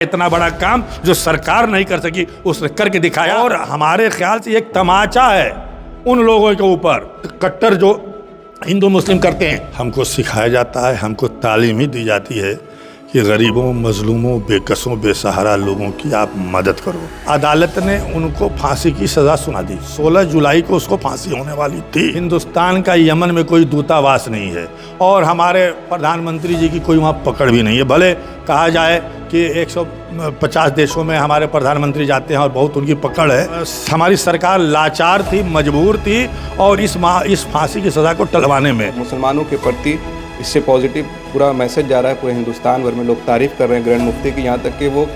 इतना बड़ा काम जो सरकार नहीं कर सकी उसने करके दिखाया। और हमारे ख्याल से एक तमाचा है उन लोगों के ऊपर कट्टर जो हिंदू मुस्लिम करते हैं। हमको सिखाया जाता है, हमको तालीम ही दी जाती है कि गरीबों, मजलूमों, बेकसों, बेसहारा लोगों की आप मदद करो। अदालत ने उनको फांसी की सज़ा सुना दी। 16 जुलाई को उसको फांसी होने वाली थी। हिंदुस्तान का यमन में कोई दूतावास नहीं है और हमारे प्रधानमंत्री जी की कोई वहाँ पकड़ भी नहीं है। भले कहा जाए कि 150 देशों में हमारे प्रधानमंत्री जाते हैं और बहुत उनकी पकड़ है। हमारी सरकार लाचार थी, मजबूर थी और इस फांसी की सज़ा को टलवाने में मुसलमानों के प्रति इससे पॉजिटिव पूरा मैसेज जा रहा है। पूरे हिंदुस्तान भर में लोग तारीफ़ कर रहे हैं ग्रैंड मुफ्ती की, यहाँ तक कि वो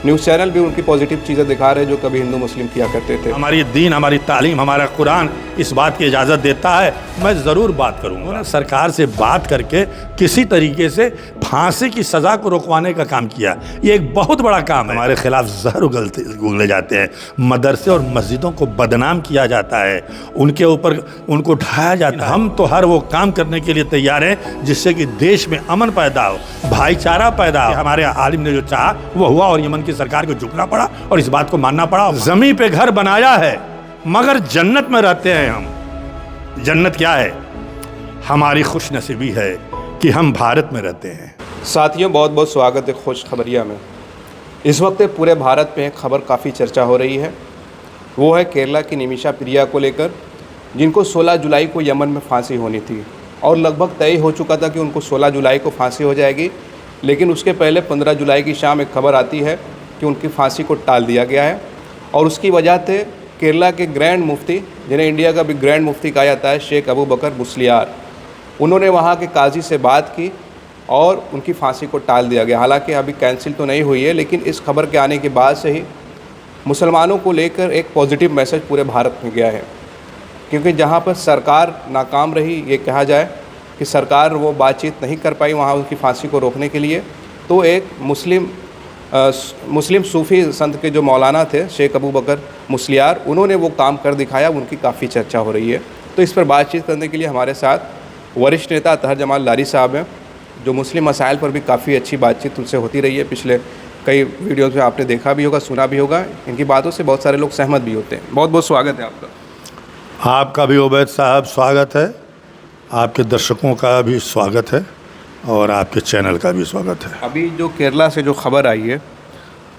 न्यूज़ चैनल भी उनकी पॉजिटिव चीज़ें दिखा रहे हैं जो कभी हिंदू मुस्लिम किया करते थे। हमारी दीन, हमारी तालीम, हमारा कुरान इस बात की इजाज़त देता है। मैं ज़रूर बात करूँगा। सरकार से बात करके किसी तरीके से फांसी की सज़ा को रोकवाने का काम किया। ये एक बहुत बड़ा काम है। हमारे खिलाफ जहर उगले जाते हैं, मदरसे और मस्जिदों को बदनाम किया जाता है, उनके ऊपर उनको ढाया जाता है। हम तो हर वो काम करने के लिए तैयार हैं जिससे कि देश में अमन पैदा हो, भाईचारा पैदा हो। हमारे आलिम ने जो चाहा वो हुआ और यमन की सरकार को झुकना पड़ा और इस बात को मानना पड़ा। ज़मीन पे घर बनाया है मगर जन्नत में रहते हैं हम। जन्नत क्या है? हमारी खुशनसीबी है कि हम भारत में रहते हैं। साथियों, बहुत बहुत स्वागत है खुश खबरिया में। इस वक्त पूरे भारत में एक खबर काफ़ी चर्चा हो रही है। वो है केरला की निमिषा प्रिया को लेकर, जिनको 16 जुलाई को यमन में फांसी होनी थी और लगभग तय हो चुका था कि उनको 16 जुलाई को फांसी हो जाएगी। लेकिन उसके पहले 15 जुलाई की शाम एक खबर आती है कि उनकी फांसी को टाल दिया गया है और उसकी वजह थे केरला के ग्रैंड मुफ्ती, जिन्हें इंडिया का भी ग्रैंड मुफ्ती कहा जाता है, शेख अबू बकर मुस्लियार। उन्होंने वहाँ के काजी से बात की और उनकी फांसी को टाल दिया गया। हालांकि अभी कैंसिल तो नहीं हुई है, लेकिन इस खबर के आने के बाद से ही मुसलमानों को लेकर एक पॉजिटिव मैसेज पूरे भारत में गया है। क्योंकि जहाँ पर सरकार नाकाम रही, ये कहा जाए कि सरकार वो बातचीत नहीं कर पाई वहाँ उनकी फांसी को रोकने के लिए, तो एक मुस्लिम सूफ़ी संत के जो मौलाना थे शेख अबू बकर मुस्लियार, उन्होंने वो काम कर दिखाया। उनकी काफ़ी चर्चा हो रही है। तो इस पर बातचीत करने के लिए हमारे साथ वरिष्ठ नेता अतहर जमाल लारी साहब हैं, जो मुस्लिम मसाइल पर भी काफ़ी अच्छी बातचीत उनसे होती रही है। पिछले कई वीडियोज़ में आपने देखा भी होगा, सुना भी होगा। इनकी बातों से बहुत सारे लोग सहमत भी होते हैं। बहुत बहुत स्वागत है आपका। आपका भी उबैद साहब स्वागत है, आपके दर्शकों का भी स्वागत है और आपके चैनल का भी स्वागत है। अभी जो केरला से जो खबर आई है,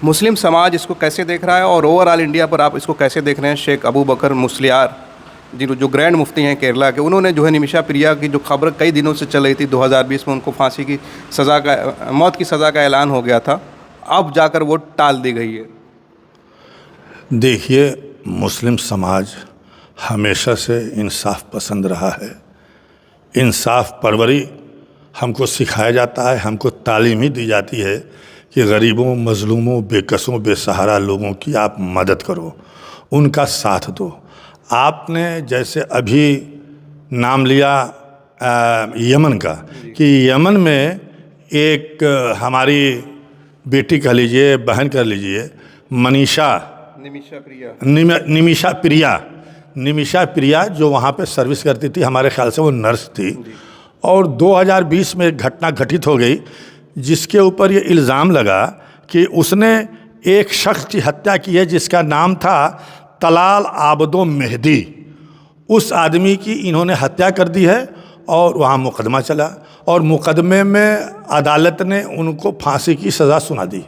मुस्लिम समाज इसको कैसे देख रहा है और ओवरऑल इंडिया पर आप इसको कैसे देख रहे हैं? शेख अबू बकर मुस्लियार जो ग्रैंड मुफ्ती हैं केरला के, उन्होंने जो है निमिषा प्रिया की जो खबर कई दिनों से चल रही थी, 2020 में उनको फांसी की सज़ा का, मौत की सज़ा का ऐलान हो गया था, अब जाकर वो टाल दी गई है। देखिए, मुस्लिम समाज हमेशा से इंसाफ पसंद रहा है। इंसाफ परवरी हमको सिखाया जाता है, हमको तालीम ही दी जाती है कि गरीबों, मजलूमों, बेकसों, बेसहारा लोगों की आप मदद करो, उनका साथ दो। आपने जैसे अभी नाम लिया यमन का, कि यमन में एक हमारी बेटी कह लीजिए, बहन कह लीजिए, निमिषा प्रिया जो वहाँ पे सर्विस करती थी, हमारे ख्याल से वो नर्स थी, और 2020 में एक घटना घटित हो गई जिसके ऊपर ये इल्ज़ाम लगा कि उसने एक शख्स की हत्या की है जिसका नाम था तलाल आबदो मेहदी। उस आदमी की इन्होंने हत्या कर दी है और वहाँ मुकदमा चला और मुकदमे में अदालत ने उनको फांसी की सज़ा सुना दी।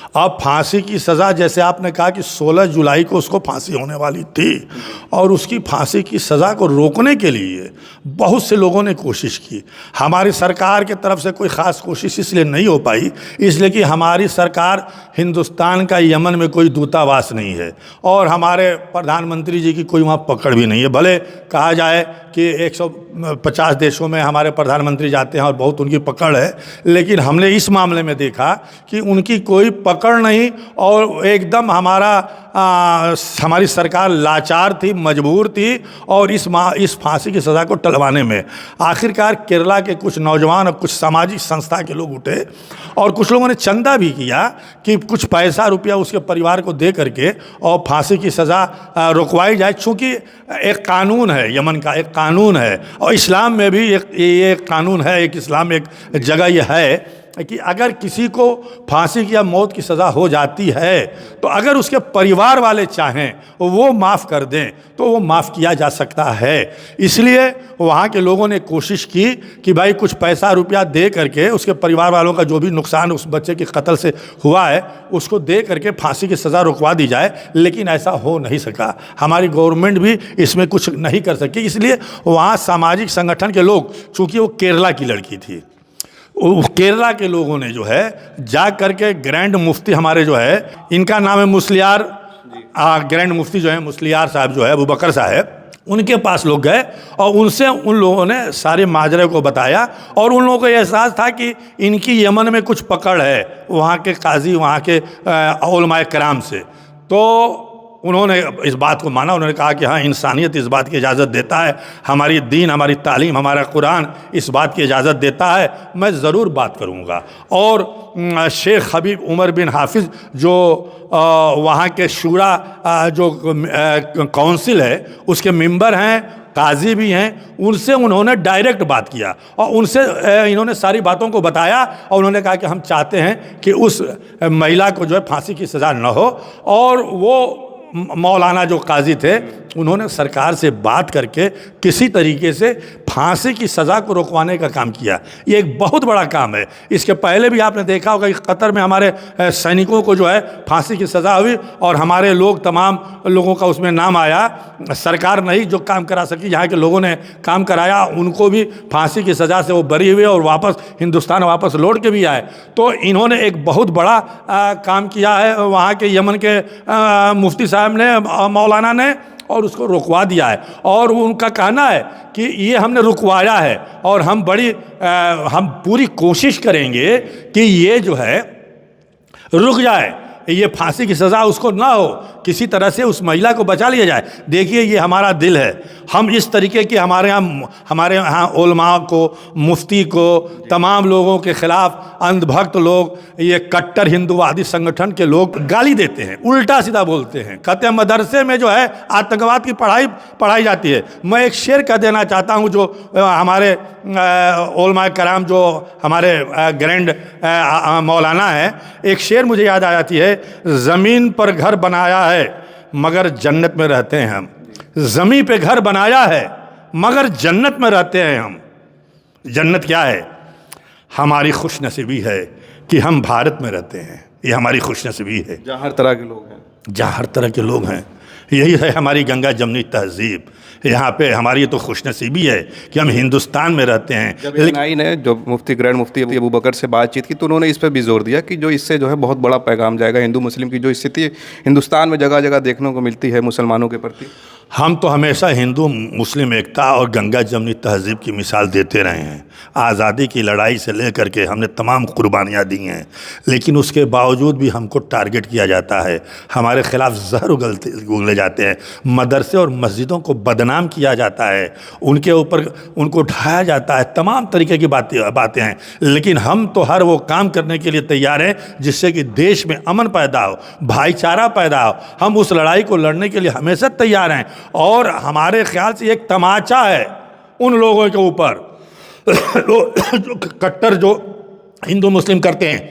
अब फांसी की सज़ा, जैसे आपने कहा कि 16 जुलाई को उसको फांसी होने वाली थी और उसकी फांसी की सज़ा को रोकने के लिए बहुत से लोगों ने कोशिश की। हमारी सरकार के तरफ से कोई ख़ास कोशिश इसलिए नहीं हो पाई, इसलिए कि हमारी सरकार, हिंदुस्तान का यमन में कोई दूतावास नहीं है और हमारे प्रधानमंत्री जी की कोई वहाँ पकड़ भी नहीं है। भले कहा जाए कि 150 देशों में हमारे प्रधानमंत्री जाते हैं और बहुत उनकी पकड़ है, लेकिन हमने इस मामले में देखा कि उनकी कोई पकड़ नहीं और एकदम हमारी सरकार लाचार थी, मजबूर थी और इस फांसी की सज़ा को टलवाने में आखिरकार केरला के कुछ नौजवान और कुछ सामाजिक संस्था के लोग उठे और कुछ लोगों ने चंदा भी किया कि कुछ पैसा रुपया उसके परिवार को दे करके और फांसी की सज़ा रुकवाई जाए। चूँकि एक कानून है, यमन का एक कानून है और इस्लाम में भी ये कानून है, एक इस्लाम एक जगह ये है कि अगर किसी को फांसी की या मौत की सज़ा हो जाती है तो अगर उसके परिवार वाले चाहें वो माफ़ कर दें तो वो माफ़ किया जा सकता है। इसलिए वहाँ के लोगों ने कोशिश की कि भाई कुछ पैसा रुपया दे करके उसके परिवार वालों का जो भी नुकसान उस बच्चे के कत्ल से हुआ है उसको दे करके फांसी की सज़ा रुकवा दी जाए, लेकिन ऐसा हो नहीं सका। हमारी गवर्नमेंट भी इसमें कुछ नहीं कर सकी। इसलिए वहाँ सामाजिक संगठन के लोग, चूँकि वो केरला की लड़की थी, केरला के लोगों ने जो है जा करके ग्रैंड मुफ्ती हमारे जो है, इनका नाम है मुस्लियार, ग्रैंड मुफ्ती जो है मुस्लियार साहब जो है अबू बकर साहब, उनके पास लोग गए और उनसे उन लोगों ने सारे माजरे को बताया और उन लोगों को एहसास था कि इनकी यमन में कुछ पकड़ है वहाँ के काजी, वहाँ के उलमाए कराम से। तो उन्होंने इस बात को माना। उन्होंने कहा कि हाँ, इंसानियत इस बात की इजाज़त देता है, हमारी दीन, हमारी तालीम, हमारा कुरान इस बात की इजाज़त देता है, मैं ज़रूर बात करूँगा। और शेख हबीब उमर बिन हाफिज़ जो वहाँ के शूरा जो काउंसिल है उसके मेंबर हैं, काजी भी हैं, उनसे उन्होंने डायरेक्ट बात किया और उनसे इन्होंने सारी बातों को बताया और उन्होंने कहा कि हम चाहते हैं कि उस महिला को जो है फांसी की सज़ा न हो। और वो मौलाना जो काजी थे उन्होंने सरकार से बात करके किसी तरीके से फांसी की सज़ा को रोकवाने का काम किया। ये एक बहुत बड़ा काम है। इसके पहले भी आपने देखा होगा कि कतर में हमारे सैनिकों को जो है फांसी की सज़ा हुई और हमारे लोग, तमाम लोगों का उसमें नाम आया। सरकार नहीं जो काम करा सकी, यहाँ के लोगों ने काम कराया, उनको भी फांसी की सज़ा से वो बरी हुए और वापस हिंदुस्तान वापस लौट के भी आए। तो इन्होंने एक बहुत बड़ा काम किया है वहाँ के यमन के मुफ्ती साहब ने, मौलाना ने, और उसको रुकवा दिया है। और उनका कहना है कि ये हमने रुकवाया है और हम हम पूरी कोशिश करेंगे कि ये जो है रुक जाए, ये फांसी की सज़ा उसको ना हो, किसी तरह से उस महिला को बचा लिया जाए। देखिए ये हमारा दिल है, हम इस तरीके की हमारे यहाँ उलमा को, मुफ्ती को, तमाम लोगों के ख़िलाफ़ अंधभक्त लोग, ये कट्टर हिंदूवादी संगठन के लोग गाली देते हैं, उल्टा सीधा बोलते हैं, कहते हैं मदरसे में जो है आतंकवाद की पढ़ाई जाती है। मैं एक शेर कह देना चाहता हूँ जो हमारे उलमा कराम जो हमारे ग्रैंड मौलाना है, एक शेर मुझे याद आ जाती है, ज़मीन पर घर बनाया है मगर जन्नत में रहते हैं हम। ज़मीन पे घर बनाया है मगर जन्नत में रहते हैं हम। जन्नत क्या है? हमारी खुशनसीबी है कि हम भारत में रहते हैं, ये हमारी खुशनसीबी है, जहाँ हर तरह के लोग हैं, जहाँ हर तरह के लोग हैं। यही है हमारी गंगा जमनी तहजीब। यहाँ पे हमारी तो खुशनसीबी है कि हम हिंदुस्तान में रहते हैं। जब एनआई ने जो ग्रैंड मुफ्ती अबू बकर से बातचीत की तो उन्होंने इस पर भी जोर दिया कि जो इससे जो है बहुत बड़ा पैगाम जाएगा हिंदू मुस्लिम की जो स्थिति हिंदुस्तान में जगह जगह देखने को मिलती है मुसलमानों के प्रति। हम तो हमेशा हिंदू मुस्लिम एकता और गंगा जमनी तहजीब की मिसाल देते रहे हैं। आज़ादी की लड़ाई से लेकर के हमने तमाम कुर्बानियाँ दी हैं, लेकिन उसके बावजूद भी हमको टारगेट किया जाता है, हमारे ख़िलाफ़ जहर उगले जाते हैं, मदरसे और मस्जिदों को बदनाम किया जाता है, उनके ऊपर उनको ढाया जाता है, तमाम तरीके की बातें हैं। लेकिन हम तो हर वो काम करने के लिए तैयार हैं जिससे कि देश में अमन पैदा हो, भाईचारा पैदा हो। हम उस लड़ाई को लड़ने के लिए हमेशा तैयार हैं। और हमारे ख्याल से एक तमाचा है उन लोगों के ऊपर जो कट्टर जो हिंदू मुस्लिम करते हैं,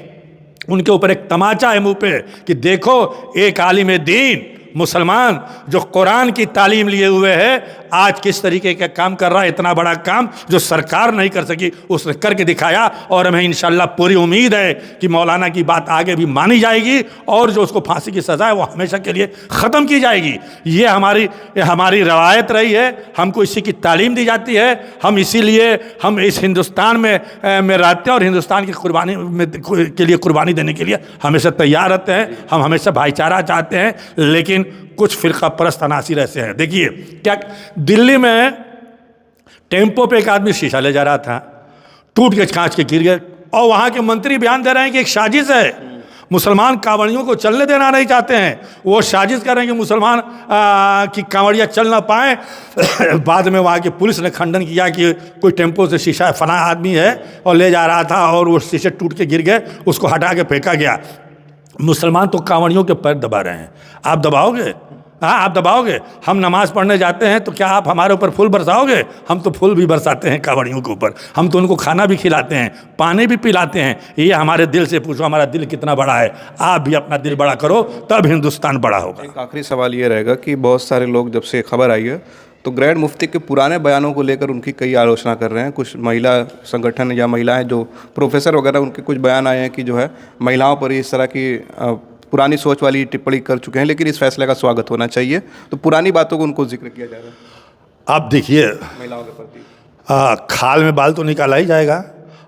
उनके ऊपर एक तमाचा है मुंह पे कि देखो एक आलिम दीन मुसलमान जो कुरान की तालीम लिए हुए है आज किस तरीके का काम कर रहा है। इतना बड़ा काम जो सरकार नहीं कर सकी उसने करके दिखाया। और हमें इंशाल्लाह पूरी उम्मीद है कि मौलाना की बात आगे भी मानी जाएगी और जो उसको फांसी की सज़ा है वो हमेशा के लिए ख़त्म की जाएगी। ये हमारी रवायत रही है, हमको इसी की तालीम दी जाती है। हम इसीलिए हम इस हिंदुस्तान में रहते हैं और हिंदुस्तान की कुर्बानी के लिए कुर्बानी देने के लिए हमेशा तैयार रहते हैं। हम हमेशा भाईचारा चाहते हैं, लेकिन कुछ फ़िरका परस्त अनासिर ऐसे हैं। देखिए क्या दिल्ली में टेम्पो पे एक आदमी शीशा ले जा रहा था, टूट के कांच के गिर गए और वहाँ के मंत्री बयान दे रहे हैं कि एक साजिश है, मुसलमान कांवड़ियों को चलने देना नहीं चाहते हैं, वो साजिश कर रहे हैं कि मुसलमान की कांवड़ियाँ चल ना पाएँ। बाद में वहाँ की पुलिस ने खंडन किया कि कोई टेम्पो से शीशा फना आदमी है और ले जा रहा था और वो शीशे टूट के गिर गए, उसको हटा के फेंका गया। मुसलमान तो कांवड़ियों के पैर दबा रहे हैं, आप दबाओगे? हाँ, आप दबाओगे। हम नमाज़ पढ़ने जाते हैं तो क्या आप हमारे ऊपर फूल बरसाओगे? हम तो फूल भी बरसाते हैं कांवड़ियों के ऊपर, हम तो उनको खाना भी खिलाते हैं, पानी भी पिलाते हैं। ये हमारे दिल से पूछो, हमारा दिल कितना बड़ा है। आप भी अपना दिल बड़ा करो, तब हिंदुस्तान बड़ा होगा। एक आखिरी सवाल ये रहेगा कि बहुत सारे लोग जब से खबर आई है तो ग्रैंड मुफ्ती के पुराने बयानों को लेकर उनकी कई आलोचना कर रहे हैं। कुछ महिला संगठन या महिलाएं जो प्रोफेसर वगैरह, उनके कुछ बयान आए हैं कि जो है महिलाओं पर इस तरह की पुरानी सोच वाली टिप्पणी कर चुके हैं, लेकिन इस फैसले का स्वागत होना चाहिए। तो पुरानी बातों को उनको जिक्र किया जा रहा है आप देखिए, महिलाओं के प्रति। खाल में बाल तो निकाला ही जाएगा।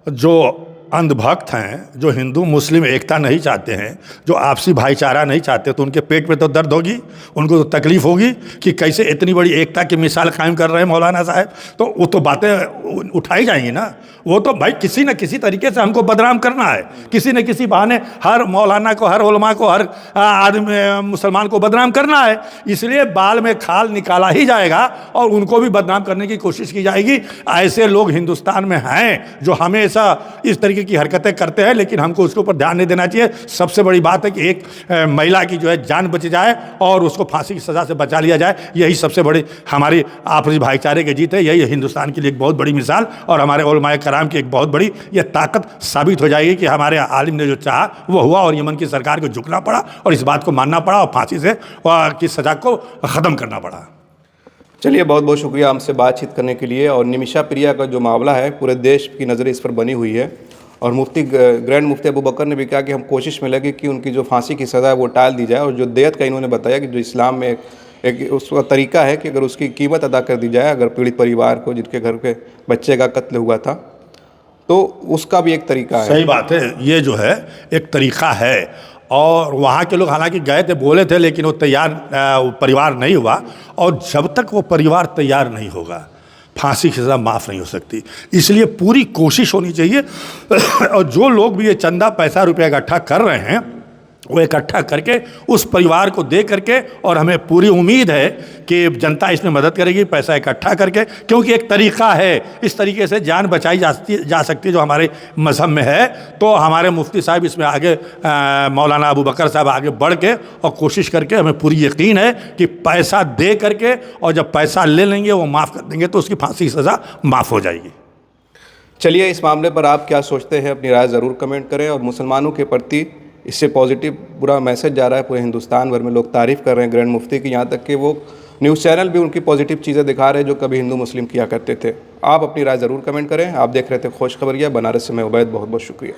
जो अंधभक्त हैं, जो हिंदू मुस्लिम एकता नहीं चाहते हैं, जो आपसी भाईचारा नहीं चाहते, तो उनके पेट में तो दर्द होगी, उनको तो तकलीफ होगी कि कैसे इतनी बड़ी एकता की मिसाल कायम कर रहे हैं मौलाना साहब। तो वो तो बातें उठाई जाएंगी ना। वो तो भाई किसी न किसी तरीके से हमको बदनाम करना है, किसी न किसी बहाने हर मौलाना को, हर उलमा को, हर आदमी मुसलमान को बदनाम करना है। इसलिए बाल में खाल निकाला ही जाएगा और उनको भी बदनाम करने की कोशिश की जाएगी। ऐसे लोग हिंदुस्तान में हैं जो हमेशा इस तरीके की हरकतें करते हैं, लेकिन हमको उसके ऊपर ध्यान नहीं देना चाहिए। सबसे बड़ी बात है कि एक महिला की जो है जान बच जाए और उसको फांसी की सज़ा से बचा लिया जाए। यही सबसे बड़ी हमारी आपसी भाईचारे की जीत है। यही हिंदुस्तान के लिए एक बहुत बड़ी मिसाल और हमारे उलमाए कराम की एक बहुत बड़ी यह ताकत साबित हो जाएगी कि हमारे आलिम ने जो चाहा वो हुआ और यमन की सरकार को झुकना पड़ा और इस बात को मानना पड़ा और फांसी से की सज़ा को ख़त्म करना पड़ा। चलिए, बहुत बहुत शुक्रिया हमसे बातचीत करने के लिए। और निमिषा प्रिया का जो मामला है, पूरे देश की नज़रें इस पर बनी हुई है और ग्रैंड मुफ्ती अबू बकर ने भी कहा कि हम कोशिश में लगे कि उनकी जो फांसी की सज़ा है वो टाल दी जाए। और जो देयत का इन्होंने बताया कि जो इस्लाम में एक उसका तरीका है कि अगर उसकी कीमत अदा कर दी जाए, अगर पीड़ित परिवार को जिनके घर पे बच्चे का कत्ल हुआ था, तो उसका भी एक तरीका है। सही बात है, ये जो है एक तरीका है। और वहाँ के लोग हालांकि गए थे, बोले थे, लेकिन वो परिवार नहीं हुआ। और जब तक वो परिवार तैयार नहीं होगा, फांसी की सज़ा माफ़ नहीं हो सकती। इसलिए पूरी कोशिश होनी चाहिए। और जो लोग भी ये चंदा पैसा रुपया इकट्ठा कर रहे हैं, वो इकट्ठा करके उस परिवार को दे करके, और हमें पूरी उम्मीद है कि जनता इसमें मदद करेगी पैसा इकट्ठा करके, क्योंकि एक तरीक़ा है, इस तरीके से जान बचाई जा सकती है जो हमारे मज़हब में है। तो हमारे मुफ्ती साहब इसमें आगे, मौलाना अबू बकर साहब आगे बढ़ के और कोशिश करके, हमें पूरी यकीन है कि पैसा दे करके, और जब पैसा ले लेंगे वो माफ़ कर देंगे तो उसकी फांसी की सज़ा माफ़ हो जाएगी। चलिए, इस मामले पर आप क्या सोचते हैं, अपनी राय ज़रूर कमेंट करें। और मुसलमानों के प्रति इससे पॉजिटिव पूरा मैसेज जा रहा है, पूरे हिंदुस्तान भर में लोग तारीफ़ कर रहे हैं ग्रैंड मुफ्ती की। यहाँ तक कि वो न्यूज़ चैनल भी उनकी पॉजिटिव चीज़ें दिखा रहे हैं जो कभी हिंदू मुस्लिम किया करते थे। आप अपनी राय ज़रूर कमेंट करें। आप देख रहे थे खोज खबरिया बनारस से मैं उबैद, बहुत बहुत शुक्रिया।